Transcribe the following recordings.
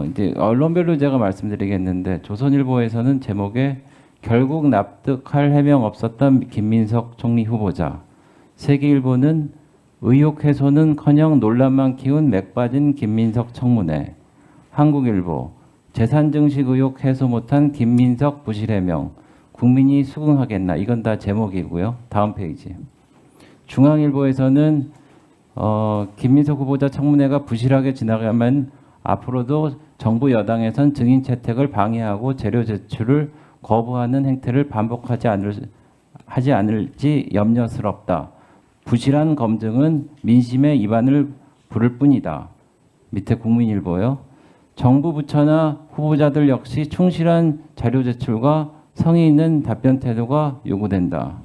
이제 언론별로 제가 말씀드리겠는데 조선일보에서는 제목에 결국 납득할 해명 없었던 김민석 총리 후보자. 세계일보는 의혹 해소는커녕 논란만 키운 맥 빠진 김민석 청문회. 한국일보 재산 증식 의혹 해소 못한 김민석 부실 해명. 국민이 수긍하겠나. 이건 다 제목이고요. 다음 페이지. 중앙일보에서는 김민석 후보자 청문회가 부실하게 지나가면 앞으로도 정부 여당에선 증인 채택을 방해하고 자료 제출을 거부하는 행태를 하지 않을지 염려스럽다. 부실한 검증은 민심의 이반을 부를 뿐이다. 밑에 국민일보요. 정부 부처나 후보자들 역시 충실한 자료 제출과 성의 있는 답변 태도가 요구된다.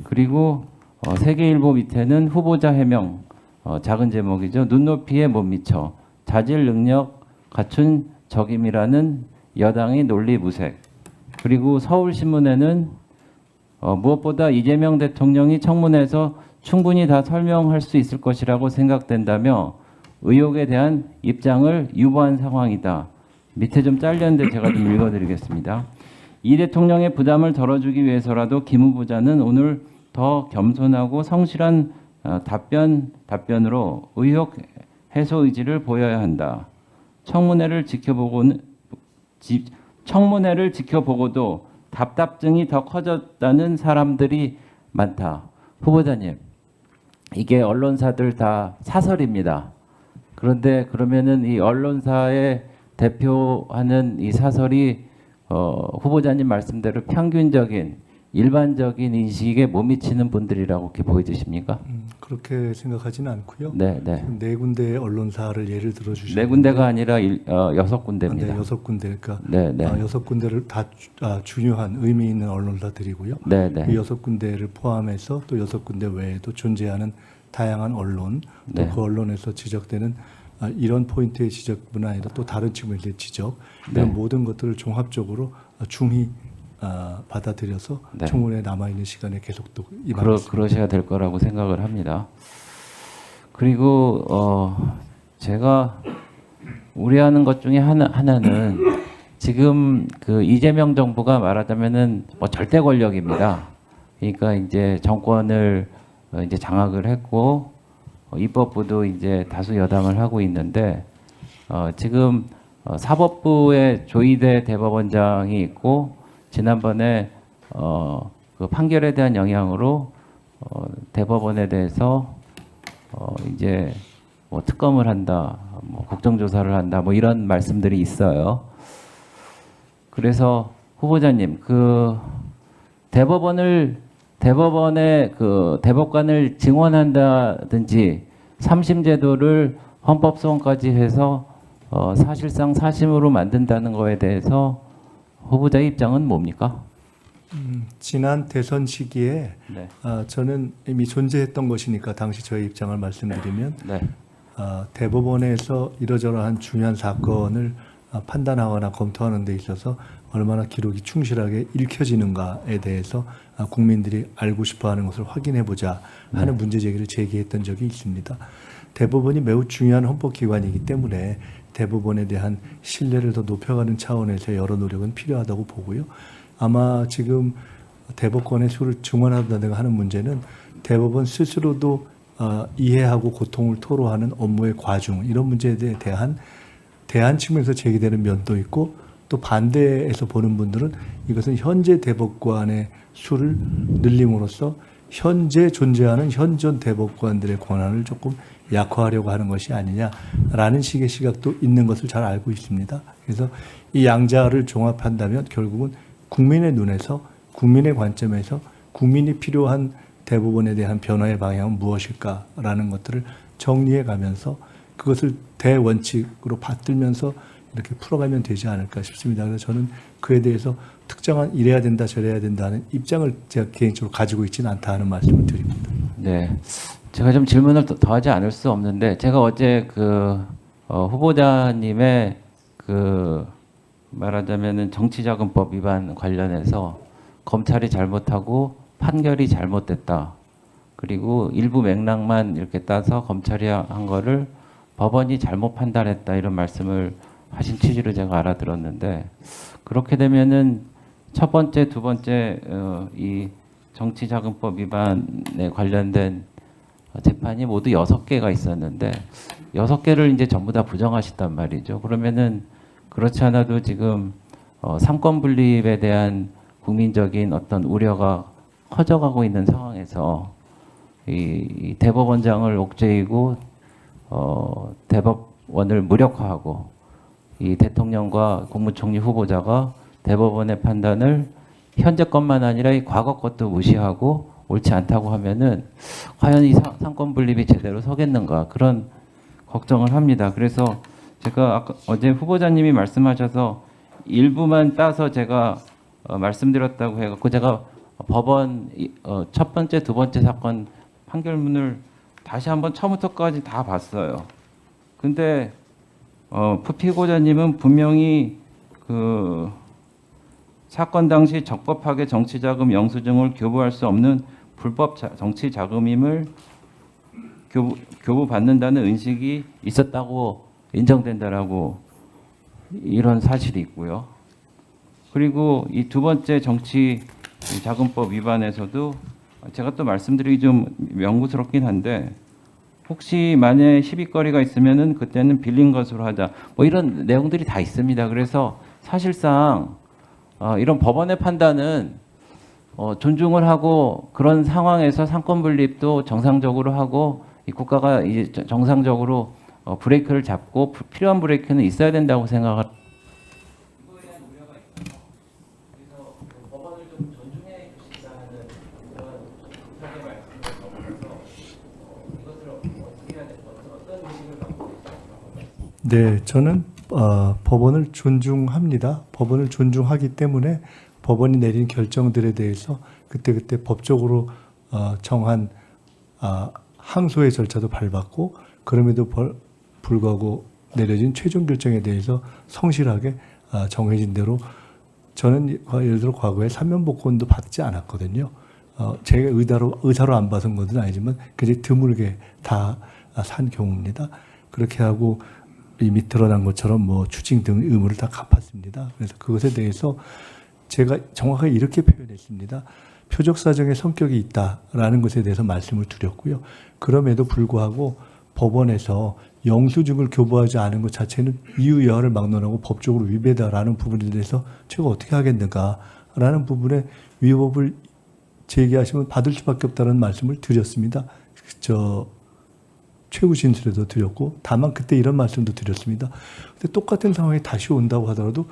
그리고 세계일보 밑에는 후보자 해명, 작은 제목이죠. 눈높이에 못 미쳐 자질 능력 갖춘 적임이라는 여당의 논리 무색. 그리고 서울신문에는 무엇보다 이재명 대통령이 청문회에서 충분히 다 설명할 수 있을 것이라고 생각된다며 의혹에 대한 입장을 유보한 상황이다. 밑에 좀 잘렸는데 제가 좀 읽어드리겠습니다. 이 대통령의 부담을 덜어주기 위해서라도 김 후보자는 오늘 더 겸손하고 성실한 답변으로 의혹 해소 의지를 보여야 한다. 청문회를 지켜보고도 답답증이 더 커졌다는 사람들이 많다. 후보자님, 이게 언론사들 다 사설입니다. 그런데 그러면은 이 언론사의 대표하는 이 사설이 후보자님 말씀대로 평균적인 일반적인 인식에 못 미치는 분들이라고 이렇게 보여지십니까? 그렇게 생각하지는 않고요. 네, 네. 네 군데의 언론사를 예를 들어 주시면 네 군데가 아니라 6군데입니다. 네, 6군데. 그러니까 네, 네. 6군데를 다 중요한 의미 있는 언론사들이고요. 네, 네. 그 6군데를 포함해서 또 6군데 외에도 존재하는 다양한 언론, 또 그 언론에서 지적되는 이런 포인트의 지적뿐 아니라 또 다른 측면에서의 지적, 이런 모든 것들을 종합적으로 중히 받아들여서 청문회에 남아있는 시간에 계속 또 임하겠습니다. 그러셔야 될 거라고 생각을 합니다. 그리고 제가 우려하는 것 중에 하나는 지금 그 이재명 정부가 말하자면은 절대 권력입니다. 그러니까 이제 정권을 이제 장악을 했고 입법부도 이제 다수 여당을 하고 있는데 지금 사법부에 조희대 대법원장이 있고 지난번에 그 판결에 대한 영향으로 대법원에 대해서 이제 뭐 특검을 한다, 뭐 국정조사를 한다, 뭐 이런 말씀들이 있어요. 그래서 후보자님, 그 대법원의 그 대법관을 증원한다든지 3심 제도를 헌법소원까지 해서 사실상 사심으로 만든다는 거에 대해서 후보자의 입장은 뭡니까? 지난 대선 시기에 저는 이미 존재했던 것이니까 당시 저의 입장을 말씀드리면 대법원에서 이러저러한 중요한 사건을 판단하거나 검토하는 데 있어서 얼마나 기록이 충실하게 읽혀지는가에 대해서 국민들이 알고 싶어하는 것을 확인해보자 하는 문제 제기를 제기했던 적이 있습니다. 대법원이 매우 중요한 헌법기관이기 때문에 대법원에 대한 신뢰를 더 높여가는 차원에서 여러 노력은 필요하다고 보고요. 아마 지금 대법관의 수를 증원한다든가 하는 문제는 대법원 스스로도 이해하고 고통을 토로하는 업무의 과중, 이런 문제에 대한 측면에서 제기되는 면도 있고, 또 반대에서 보는 분들은 이것은 현재 대법관의 수를 늘림으로써 현재 존재하는 현존 대법관들의 권한을 조금 약화하려고 하는 것이 아니냐라는 식의 시각도 있는 것을 잘 알고 있습니다. 그래서 이 양자를 종합한다면 결국은 국민의 눈에서, 국민의 관점에서 국민이 필요한 대법원에 대한 변화의 방향은 무엇일까라는 것들을 정리해 가면서 그것을 대원칙으로 받들면서 이렇게 풀어가면 되지 않을까 싶습니다. 그래서 저는 그에 대해서 특정한 이래야 된다 저래야 된다는 입장을 제가 개인적으로 가지고 있지는 않다 하는 말씀을 드립니다. 네, 제가 좀 질문을 더 하지 않을 수 없는데, 제가 어제 그 후보자님의 그 말하자면은 정치자금법 위반 관련해서 검찰이 잘못하고 판결이 잘못됐다. 그리고 일부 맥락만 이렇게 따서 검찰이 한 거를 법원이 잘못 판단했다, 이런 말씀을 하신 취지로 제가 알아들었는데 그렇게 되면은 첫 번째, 두 번째 이 정치자금법 위반에 관련된 재판이 모두 6개가 있었는데 6개를 이제 전부 다 부정하셨단 말이죠. 그러면은 그렇지 않아도 지금 삼권 분립에 대한 국민적인 어떤 우려가 커져가고 있는 상황에서 이 대법원장을 옥죄이고 대법원을 무력화하고 이 대통령과 국무총리 후보자가 대법원의 판단을 현재 것만 아니라 이 과거 것도 무시하고 옳지 않다고 하면은 과연 이 삼권 분립이 제대로 서겠는가 그런 걱정을 합니다. 그래서 제가 아까 어제 후보자님이 말씀하셔서 일부만 따서 제가 말씀드렸다고 해갖고 제가 법원 첫 번째, 두 번째 사건 판결문을 다시 한번 처음부터까지 다 봤어요. 근데 피고자님은 분명히 그 사건 당시 적법하게 정치자금 영수증을 교부할 수 없는 불법 정치자금임을 교부받는다는 의식이 있었다고 인정된다라고 이런 사실이 있고요. 그리고 이 두 번째 정치자금법 위반에서도 제가 또 말씀드리기 좀 명구스럽긴 한데 혹시 만약에 시비거리가 있으면은 그때는 빌린 것으로 하자. 뭐 이런 내용들이 다 있습니다. 그래서 사실상 이런 법원의 판단은 존중을 하고 그런 상황에서 상권 분립도 정상적으로 하고 이 국가가 이제 정상적으로 브레이크를 잡고 필요한 브레이크는 있어야 된다고 생각을. 이거에 대한 우려가 있어서 그래서 법원을 좀 존중해 주시자는 그런 부탁의 말씀을 적어서 이것을 어떻게 해야 될 것 같아요? 어떤 의식을 갖고 계십니까? 네, 저는 법원을 존중합니다. 법원을 존중하기 때문에 법원이 내린 결정들에 대해서 그때그때 법적으로 정한 항소의 절차도 밟았고 그럼에도 불구하고 내려진 최종 결정에 대해서 성실하게 정해진 대로 저는 예를 들어 과거에 사면복권도 받지 않았거든요. 제가 의사로 안 받은 것은 아니지만 굉장히 드물게 다 산 경우입니다. 그렇게 하고 이미 드러난 것처럼 뭐 추징 등 의무를 다 갚았습니다. 그래서 그것에 대해서 제가 정확하게 이렇게 표현했습니다. 표적 사정의 성격이 있다라는 것에 대해서 말씀을 드렸고요. 그럼에도 불구하고 법원에서 영수증을 교부하지 않은 것 자체는 이유여하를 막론하고 법적으로 위배다라는 부분에 대해서 제가 어떻게 하겠는가라는 부분에 위법을 제기하시면 받을 수밖에 없다는 말씀을 드렸습니다. 최후 진술에도 드렸고 다만 그때 이런 말씀도 드렸습니다. 근데 똑같은 상황이 다시 온다고 하더라도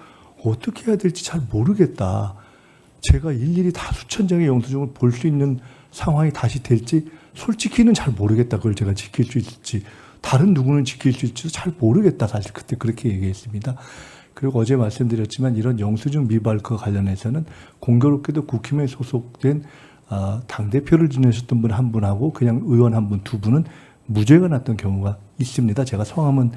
어떻게 해야 될지 잘 모르겠다. 제가 일일이 다 수천 장의 영수증을 볼 수 있는 상황이 다시 될지 솔직히는 잘 모르겠다. 그걸 제가 지킬 수 있을지 다른 누구는 지킬 수 있을지 잘 모르겠다. 사실 그때 그렇게 얘기했습니다. 그리고 어제 말씀드렸지만 이런 영수증 미발과 관련해서는 공교롭게도 국힘에 소속된 당대표를 지내셨던 분 한 분하고 그냥 의원 한 분, 두 분은 무죄가 났던 경우가 있습니다. 제가 성함은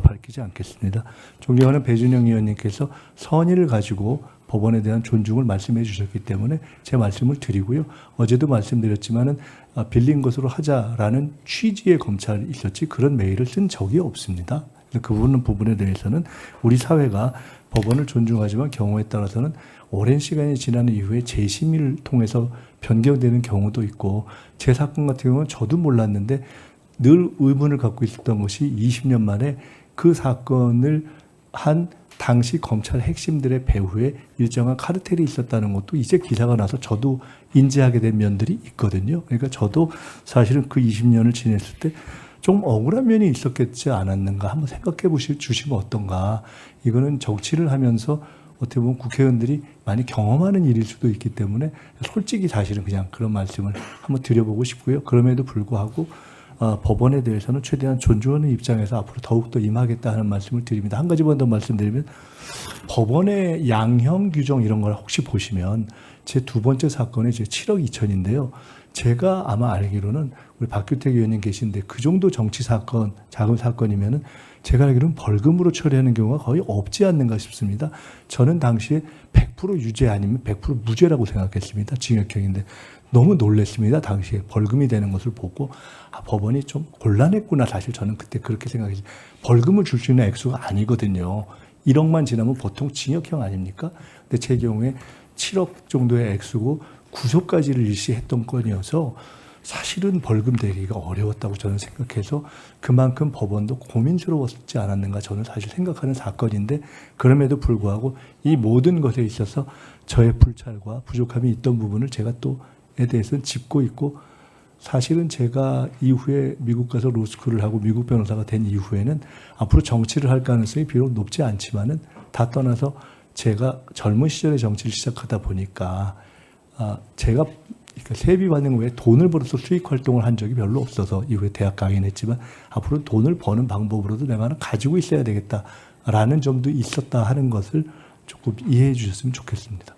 밝히지 않겠습니다. 존경하는 배준영 의원님께서 선의를 가지고 법원에 대한 존중을 말씀해 주셨기 때문에 제 말씀을 드리고요. 어제도 말씀드렸지만은 빌린 것으로 하자라는 취지의 검찰이 있었지 그런 메일을 쓴 적이 없습니다. 그 부분에 대해서는 우리 사회가 법원을 존중하지만 경우에 따라서는 오랜 시간이 지난 이후에 재심의를 통해서 변경되는 경우도 있고 제 사건 같은 경우는 저도 몰랐는데 늘 의문을 갖고 있었던 것이 20년 만에 그 사건을 한 당시 검찰 핵심들의 배후에 일정한 카르텔이 있었다는 것도 이제 기사가 나서 저도 인지하게 된 면들이 있거든요. 그러니까 저도 사실은 그 20년을 지냈을 때 좀 억울한 면이 있었겠지 않았는가 한번 생각해 주시면 어떤가. 이거는 정치를 하면서 어떻게 보면 국회의원들이 많이 경험하는 일일 수도 있기 때문에 솔직히 사실은 그냥 그런 말씀을 한번 드려보고 싶고요. 그럼에도 불구하고 법원에 대해서는 최대한 존중하는 입장에서 앞으로 더욱더 임하겠다 하는 말씀을 드립니다. 한 가지만 더 말씀드리면 법원의 양형 규정 이런 걸 혹시 보시면 제 두 번째 사건이 제 7억 2천인데요. 제가 아마 알기로는 우리 박규택 의원님 계신데 그 정도 정치 사건, 자금 사건이면은 제가 알기로는 벌금으로 처리하는 경우가 거의 없지 않는가 싶습니다. 저는 당시에 100% 유죄 아니면 100% 무죄라고 생각했습니다. 징역형인데 너무 놀랐습니다. 당시에 벌금이 되는 것을 보고 법원이 좀 곤란했구나. 사실 저는 그때 그렇게 생각했어요. 벌금을 줄 수 있는 액수가 아니거든요. 1억만 지나면 보통 징역형 아닙니까? 근데 제 경우에 7억 정도의 액수고 구속까지를 일시했던 건이어서 사실은 벌금 대기가 어려웠다고 저는 생각해서 그만큼 법원도 고민스러웠지 않았는가 저는 사실 생각하는 사건인데, 그럼에도 불구하고 이 모든 것에 있어서 저의 불찰과 부족함이 있던 부분을 제가 또에 대해서는 짚고 있고, 사실은 제가 이후에 미국 가서 로스쿨을 하고 미국 변호사가 된 이후에는 앞으로 정치를 할 가능성이 비록 높지 않지만은 다 제가 젊은 시절에 정치를 시작하다 보니까 제가 그러니까 세비 받는 외에 돈을 벌어서 수익 활동을 한 적이 별로 없어서 이후에 대학 강의했지만 앞으로 돈을 버는 방법으로도 내가 하나 가지고 있어야 되겠다라는 점도 있었다 하는 것을 조금 이해해 주셨으면 좋겠습니다.